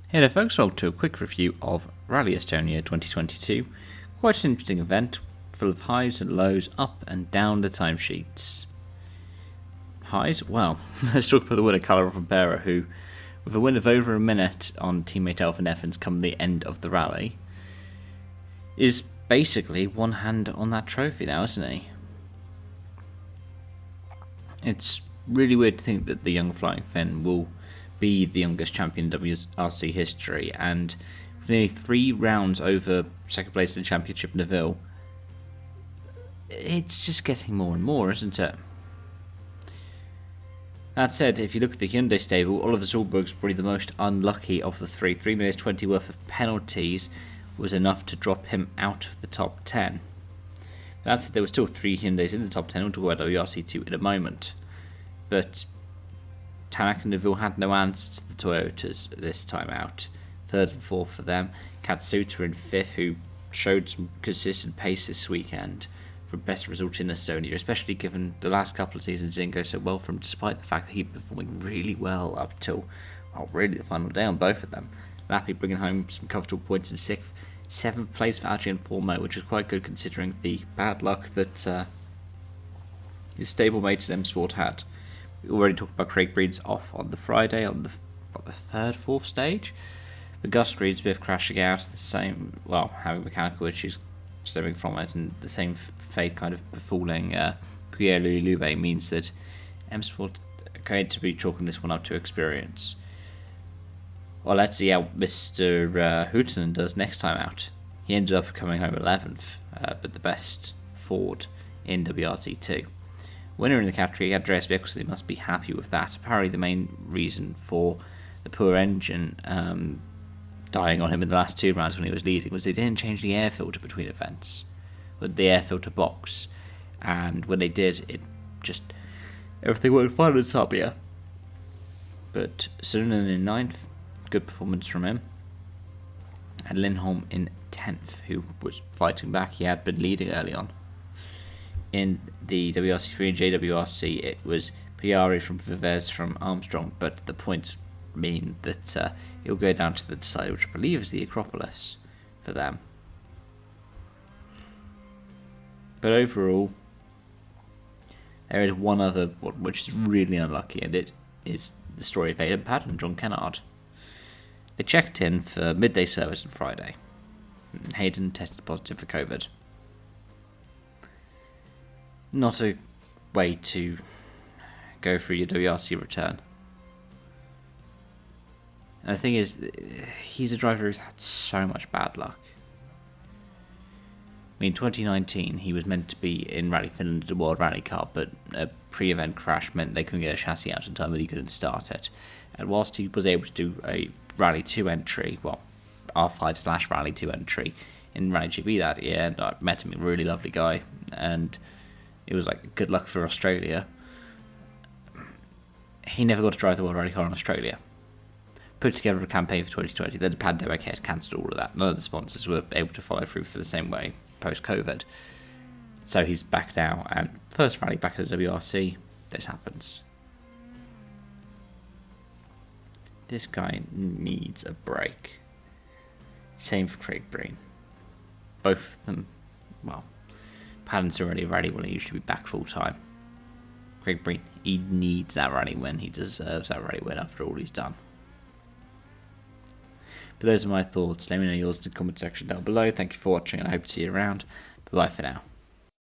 Hey there folks, welcome to a quick review of Rally Estonia 2022. Quite an interesting event, full of highs and lows, up and down the timesheets. Highs? Well, let's talk about the winner, Carlo Rombera, who, with a win of over a minute on teammate Elfyn Evans come the end of the rally, is basically one hand on that trophy now, isn't he? It's really weird to think that the young Flying Finn will be the youngest champion in WRC history, and with nearly 3 rounds over second place in the championship Neville, it's just getting more and more, isn't it? That said, if you look at the Hyundai stable, Oliver Zolberg's probably the most unlucky of the three. 3 minutes 20 worth of penalties was enough to drop him out of the top 10. That said, there were still 3 Hyundais in the top 10. We'll talk about WRC2 in a moment. But Tanak and Neville had no answer to the Toyotas this time out. 3rd and 4th for them. Katsuta in 5th, who showed some consistent pace this weekend for best result in Estonia, especially given the last couple of seasons didn't go so well for him, despite the fact that he'd been performing really well up till, well, really the final day on both of them. Lappi bringing home some comfortable points in 6th. 7th place for Adrian Formo, which is quite good considering the bad luck that his stablemate M Sport had. We already talked about Craig Breen's off on the Friday on the 3rd, 4th stage. The Gus Greensmith crashing out, the same, well, having mechanical issues stemming from it, and the same fate kind of befalling Pierre-Louis Lube means that M Sport are going to be chalking this one up to experience. Well, let's see how Mr. Huhtinen does next time out. He ended up coming home 11th, but the best Ford in WRC2. Winner in the category, Andreas Bickelson, must be happy with that. Apparently the main reason for the poor engine dying on him in the last 2 rounds when he was leading was they didn't change the air filter between events, with the air filter box, and when they did, it just, everything worked fine in Sabia. But Sunan in 9th, good performance from him, and Lindholm in 10th, who was fighting back. He had been leading early on. In the WRC3 and JWRC, it was Piari from Vives from Armstrong, but the points mean that it will go down to the decider, which I believe is the Acropolis for them. But overall, there is one other one which is really unlucky, and it is the story of Aidan Padd and John Kennard. They checked in for midday service on Friday. Hayden tested positive for COVID. Not a way to go through your WRC return. And the thing is, he's a driver who's had so much bad luck. I mean, 2019, he was meant to be in Rally Finland at the World Rally Cup, but a pre-event crash meant they couldn't get a chassis out in time and he couldn't start it. And whilst he was able to do a Rally 2 entry, well, R5/Rally 2 entry in Rally GB that year, and I met him, a really lovely guy, and it was like good luck for Australia. He never got to drive the World Rally Car in Australia. Put together a campaign for 2020, then the pandemic hit, cancelled all of that. None of the sponsors were able to follow through for the same way post-COVID. So he's back now, and first rally back at the WRC, this happens. This guy needs a break. Same for Craig Breen. Both of them, well, Paddon's already ready when he used to be back full time. Craig Breen, he needs that rally win. He deserves that rally win after all he's done. But those are my thoughts. Let me know yours in the comment section down below. Thank you for watching, and I hope to see you around. Bye bye for now.